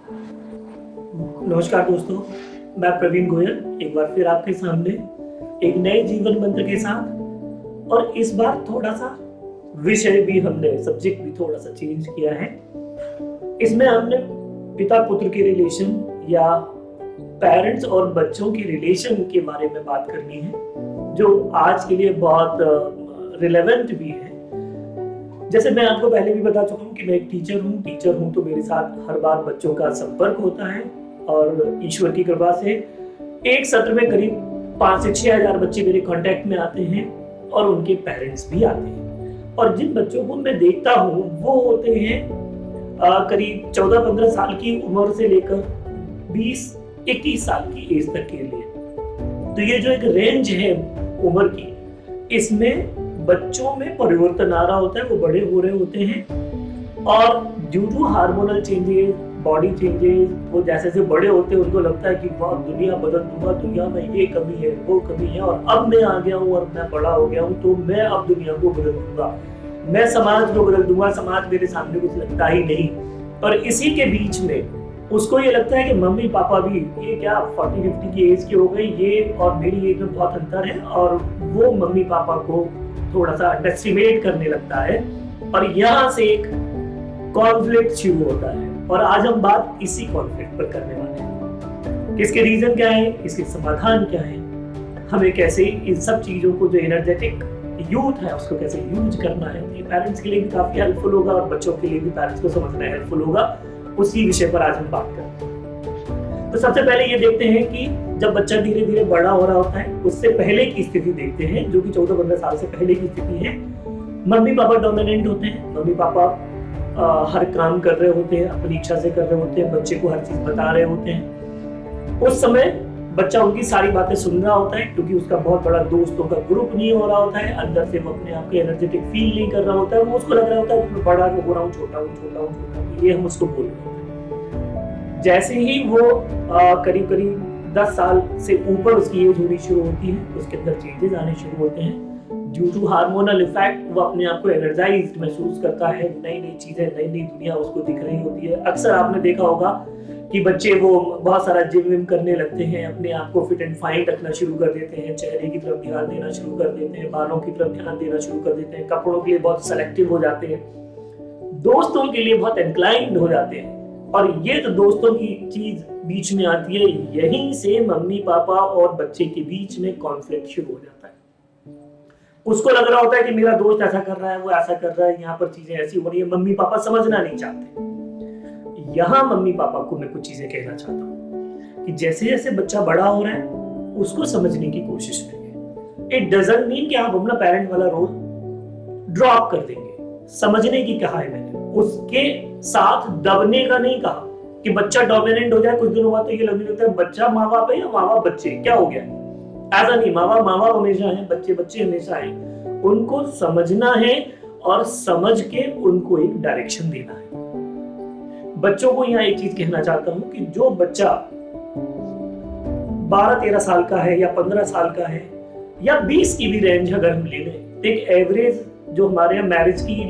नमस्कार दोस्तों, मैं प्रवीण गोयल एक बार फिर आपके सामने एक नए जीवन मंत्र के साथ। और इस बार थोड़ा सा विषय भी हमने सब्जेक्ट भी थोड़ा सा चेंज किया है। इसमें हमने पिता पुत्र के रिलेशन या पेरेंट्स और बच्चों के रिलेशन के बारे में बात करनी है, जो आज के लिए बहुत रिलेवेंट भी है। जैसे मैं आपको पहले भी बता चुका हूँ कि मैं एक टीचर हूँ तो मेरे साथ हर बार बच्चों का संपर्क होता है और ईश्वर की कृपा से एक सत्र में करीब 5 से 6 हजार बच्चे मेरे कांटेक्ट में आते हैं और उनके पेरेंट्स भी आते हैं। और जिन बच्चों को मैं देखता हूँ वो होते हैं करीब 14-15 साल की उम्र से लेकर 20-21 साल की एज तक के लिए। तो ये जो एक रेंज है उम्र की, इसमें बच्चों में परिवर्तन आ रहा होता है, वो बड़े हो रहे होते हैं और due to hormonal changes, body changes, वो जैसे जैसे बड़े होते हैं उनको लगता है कि बहुत दुनिया बदल दूंगा, दुनिया में ये कमी है वो कमी है और अब मैं आ गया हूँ और मैं बड़ा हो गया हूँ तो मैं अब दुनिया को बदल दूंगा, मैं समाज को बदल दूंगा, समाज मेरे सामने कुछ लगता ही नहीं। और इसी के बीच में उसको ये लगता है कि मम्मी पापा भी ये क्या 40-50 की एज के हो गए, ये और मेरी एज में बहुत अंतर है, और वो मम्मी पापा को थोड़ा सा अंडरएस्टिमेट करने लगता है और यहाँ से एक कॉन्फ्लिक्ट शुरू होता है। और आज हम बात इसी कॉन्फ्लिक्ट पर करने वाले हैं। इसके रीजन क्या है, इसके समाधान क्या है, हमें कैसे इन सब चीजों को जो एनर्जेटिक यूथ है उसको कैसे यूज करना है। ये पेरेंट्स के लिए भी काफी हेल्पफुल होगा और बच्चों के लिए भी पेरेंट्स को समझना हेल्पफुल होगा। उसी विषय पर आज हम बात करते हैं। तो सबसे पहले ये देखते हैं कि जब बच्चा धीरे धीरे बड़ा हो रहा होता है उससे पहले की स्थिति देखते हैं, जो कि 14-15 साल से पहले की स्थिति है। मम्मी पापा डोमिनेंट होते हैं, मम्मी पापा हर काम कर रहे होते हैं, अपनी इच्छा से कर रहे होते हैं, बच्चे को हर चीज बता रहे होते हैं। उस समय बच्चा उनकी सारी बातें सुन रहा होता है क्योंकि उसका बहुत बड़ा दोस्तों का ग्रुप नहीं हो रहा होता है, अंदर से वो अपने आप को एनर्जेटिक फील नहीं कर रहा होता है, वो उसको लग रहा होता है कि मैं बड़ा हो रहा हूँ, छोटा हूँ, ये हम उसको बोल रहे होते हैं। जैसे ही वो करीब करीब 10 साल से ऊपर उसकी एज होनी शुरू होती है, उसके अंदर चेंजेस आने शुरू होते हैं। ड्यू टू हार्मोनल इफेक्ट वो अपने आप को एनर्जाइज्ड महसूस करता है, नई नई चीजें, नई नई दुनिया उसको दिख रही होती है। अक्सर आपने देखा होगा कि बच्चे वो बहुत सारा जिम विम करने लगते हैं, अपने आप को फिट एंड फाइन रखना शुरू कर देते हैं, चेहरे की तरफ ध्यान देना शुरू कर देते हैं, बालों की तरफ ध्यान देना शुरू कर देते हैं, कपड़ों के लिए बहुत सेलेक्टिव हो जाते हैं, दोस्तों के लिए बहुत इंक्लाइंड हो जाते हैं। और ये तो दोस्तों की चीज बीच में आती है, यहीं से मम्मी पापा और बच्चे के बीच में कॉन्फ्लिक्ट शुरू हो जाता है। उसको लग रहा होता है कि मेरा दोस्त ऐसा कर रहा है, वो ऐसा कर रहा है, यहाँ पर चीजें ऐसी हो रही है, मम्मी पापा समझना नहीं चाहते। यहाँ मम्मी पापा को मैं कुछ चीजें कहना चाहता हूँ कि जैसे जैसे बच्चा बड़ा हो रहा है उसको समझने की कोशिश करिए। इट डजंट मीन कि आप अपना पेरेंट वाला रोल ड्रॉप कर देंगे। समझने की कहा है मैंने, उसके साथ दबने का नहीं कहा कि बच्चा डोमिनेंट हो जाए। कुछ दिनों बाद तो ये लगने लगता है बच्चा माँ बाप है या माँ बाप बच्चे, क्या हो गया। ऐसा नहीं, माँ बाप हमेशा है, बच्चे हमेशा है। उनको समझना है और समझ के उनको एक डायरेक्शन देना है। बच्चों को यहाँ एक चीज कहना चाहता हूँ कि जो बच्चा 12-13 साल का है या 15 साल का है या 20 की भी रेंज अगर हम ले लें, एक एवरेज जो हमारे यहाँ मैरिज की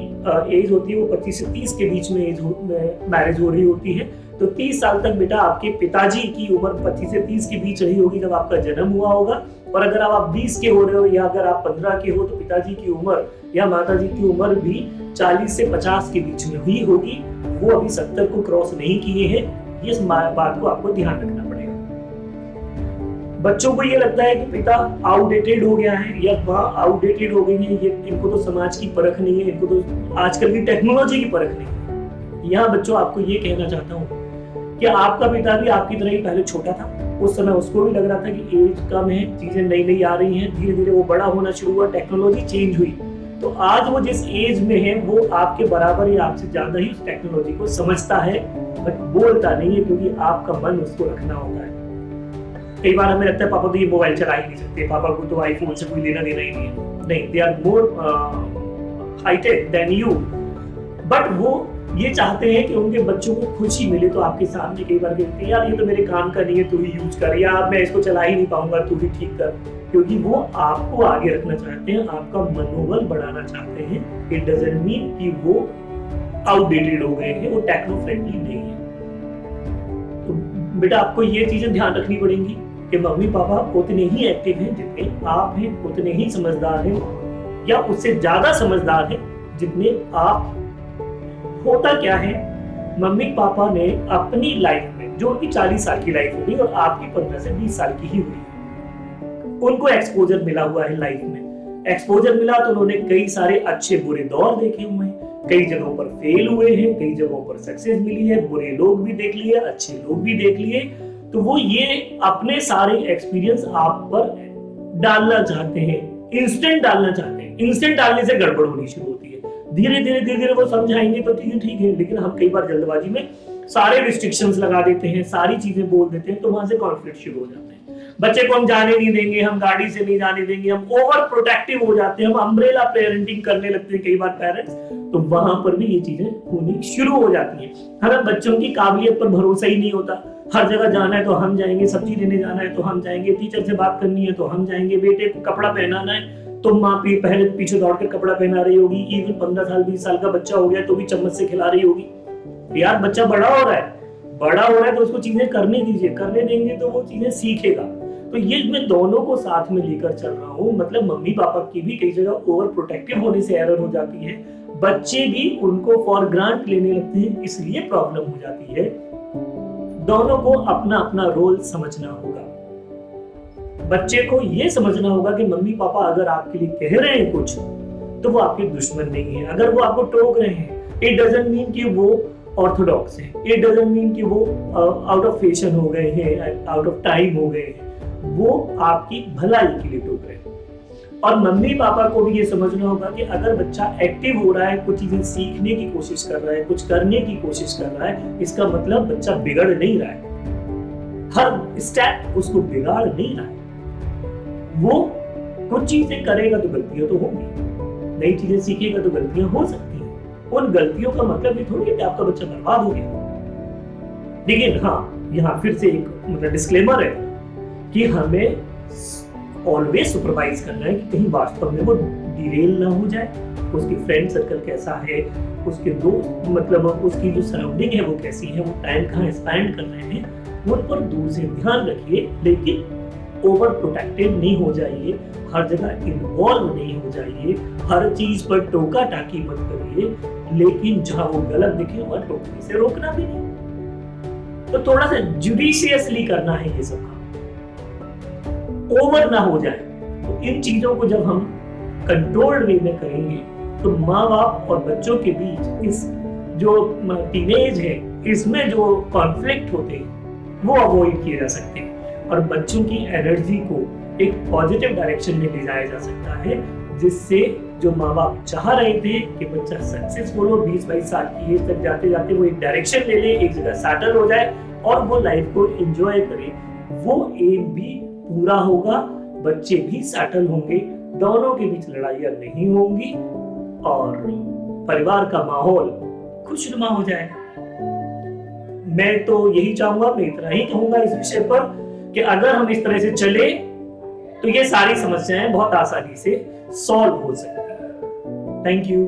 एज होती है वो 25 से 30 के बीच में मैरिज हो रही होती है। तो 30 साल तक बेटा आपके पिताजी की उम्र 25 से 30 के बीच रही होगी जब आपका जन्म हुआ होगा। और अगर आप 20 के हो रहे हो या अगर आप 15 के हो तो पिताजी की उम्र या माताजी की उम्र भी 40 से 50 के बीच में हुई होगी। वो अभी 70 को क्रॉस नहीं किए हैं। इस बात को आपको ध्यान रखना पड़ेगा। बच्चों को ये लगता है कि पिता आउटडेटेड हो गया है या माँ आउटडेटेड हो गई है, ये इनको तो समाज की परख नहीं है, इनको तो आजकल की टेक्नोलॉजी की परख नहीं है। यहाँ बच्चों आपको ये कहना चाहता हूँ कि आपका पिता भी आपकी तरह ही पहले छोटा था, उस समय उसको भी लग रहा था कि एज कम है, चीजें नई नई आ रही हैं, धीरे धीरे वो बड़ा होना शुरू हुआ, टेक्नोलॉजी चेंज हुई। तो आज वो जिस एज में है वो आपके बराबर या आपसे ज्यादा ही उस टेक्नोलॉजी को समझता है, बट बोलता नहीं है क्योंकि आपका मन उसको रखना होता है। कई बार हमें लगता है पापा तो ये मोबाइल चला ही नहीं सकते, पापा को तो आईफोन से कोई लेना देना ही नहीं है। नहीं, they are more hi tech than you, but वो ये चाहते हैं कि उनके बच्चों को खुशी मिले। तो आपके सामने कई बार कहते हैं यार ये तो मेरे काम का नहीं है, तू ही यूज कर, या मैं इसको चला ही नहीं पाऊंगा, तू ही ठीक कर, क्योंकि वो आपको आगे रखना चाहते हैं, आपका मनोबल बढ़ाना चाहते हैं। इट डजंट मीन कि वो आउटडेटेड हो गए हैं, वो टेक्नो फ्रेंडली नहीं है। बेटा आपको ये चीजें ध्यान रखनी पड़ेंगी कि मम्मी पापा उतने ही एक्टिव हैं जितने आप हैं, उतने ही समझदार हैं या उससे ज्यादा समझदार हैं जितने आप। होता क्या है, मम्मी पापा ने अपनी लाइफ में, जो उनकी 40 साल की लाइफ हुई और आपकी 15 से 20 साल की ही हुई, उनको एक्सपोजर मिला हुआ है लाइफ में। एक्सपोजर मिला तो उन्होंने कई सारे अच्छे बुरे दौर देखे हुए हैं, कई जगहों पर फेल हुए हैं, कई जगहों पर सक्सेस मिली है, बुरे लोग भी देख लिए, अच्छे लोग भी देख लिए। तो वो ये अपने सारे एक्सपीरियंस आप पर डालना चाहते हैं, इंस्टेंट डालना चाहते हैं। इंस्टेंट डालने से गड़बड़ होनी शुरू होती है। धीरे धीरे वो समझाएंगे तो ठीक है, लेकिन हम कई बार जल्दबाजी में सारे रिस्ट्रिक्शंस लगा देते हैं, सारी चीजें बोल देते हैं, तो वहां से कॉन्फ्लिक्ट शुरू हो जाते हैं। बच्चे को हम जाने नहीं देंगे, हम गाड़ी से नहीं जाने देंगे, हम ओवर प्रोटेक्टिव हो जाते हैं, हम अम्ब्रेला पेरेंटिंग करने लगते हैं कई बार पेरेंट्स, तो वहां पर भी ये चीजें होनी शुरू हो जाती हैं। हमें बच्चों की काबिलियत पर भरोसा ही नहीं होता। हर जगह जाना है तो हम जाएंगे, सब्जी लेने जाना है तो हम जाएंगे, टीचर से बात करनी है तो हम जाएंगे, बेटे को कपड़ा पहनाना है तो माँ पहले पीछे दौड़कर कपड़ा पहना रही होगी। इवन 15 साल 20 साल का बच्चा हो गया तो भी चम्मच से खिला रही होगी। यार बच्चा बड़ा हो रहा है तो उसको चीजें करने दीजिए, करने देंगे तो वो चीजें सीखेगा। तो ये मैं दोनों को साथ में लेकर चल रहा हूँ। मतलब मम्मी पापा की भी कई जगह ओवर प्रोटेक्टिव होने से एरर हो जाती है, बच्चे भी उनको फॉर ग्रांट लेने लगते हैं, इसलिए प्रॉब्लम हो जाती है। दोनों को अपना अपना रोल समझना होगा। बच्चे को ये समझना होगा कि मम्मी पापा अगर आपके लिए कह रहे हैं कुछ तो वो आपके दुश्मन नहीं है। अगर वो आपको टोक रहे हैं, इट डजंट मीन कि वो ऑर्थोडॉक्स है, इट डजंट मीन कि वो आउट ऑफ फैशन हो गए हैं, आउट ऑफ टाइम हो गए हैं। वो आपकी भलाई के लिए टोक रहे हैं। और मम्मी पापा को भी ये समझना होगा कि अगर बच्चा एक्टिव हो रहा है, कुछ चीजें सीखने की कोशिश कर रहा है, कुछ करने की कोशिश कर रहा है, इसका मतलब बच्चा बिगड़ नहीं रहा है। हर स्टेप उसको बिगाड़ नहीं रहा है। वो कुछ चीजें करेगा तो गलतियां तो होंगी, नई चीजें सीखेगा तो गलतियां हो सकती हैं। उन गलतियों का मतलब ये थोड़ी है कि आपका बच्चा बर्बाद हो गया। लेकिन हाँ, यहाँ फिर से एक मतलब डिस्क्लेमर है कि हमें ऑलवेज सुपरवाइज करना है कि कहीं वास्तव में वो डिरेल ना हो जाए। उसकी फ्रेंड सर्कल कैसा है, उसके दोस्त मतलब उसकी जो सराउंडिंग है वो कैसी है, वो टाइम कहाँ स्पेंड कर रहे हैं, उन पर दूर से ध्यान रखिए। लेकिन ओवर प्रोटेक्टिव नहीं हो जाइए, हर जगह इन्वॉल्व नहीं हो जाइए, हर चीज पर टोका टाकी मत करिए। लेकिन जहां वो गलत दिखे वहां टोकने से रोकना भी नहीं। तो थोड़ा सा जुडिशियसली करना है ये सब काम, ओवर ना हो जाए। तो इन चीजों को जब हम कंट्रोल्ड वे में करेंगे तो माँ बाप और बच्चों के बीच इस जो टीनेज है इसमें जो कॉन्फ्लिक्ट होते हैं वो अवॉइड किए जा सकते हैं और बच्चों की एनर्जी को एक पॉजिटिव डायरेक्शन में ले जाया जा सकता है, जिससे जो माँ बाप चाह रहे थे कि बच्चा सक्सेसफुल हो, 20-22 साल की एज तक जाते जाते वो एक डायरेक्शन ले ले, एक जगह सेटल हो जाए और वो लाइफ को एंजॉय करे, वो एम भी पूरा होगा, बच्चे भी सेटल होंगे, दोनों के बीच लड़ाइयाँ नहीं होंगी और परिवार का माहौल खुशनुमा हो जाएगा। मैं तो यही चाहूंगा, मैं इतना ही कहूंगा इस विषय पर कि अगर हम इस तरह से चले तो ये सारी समस्याएं बहुत आसानी से सॉल्व हो सकती हैं। Thank you.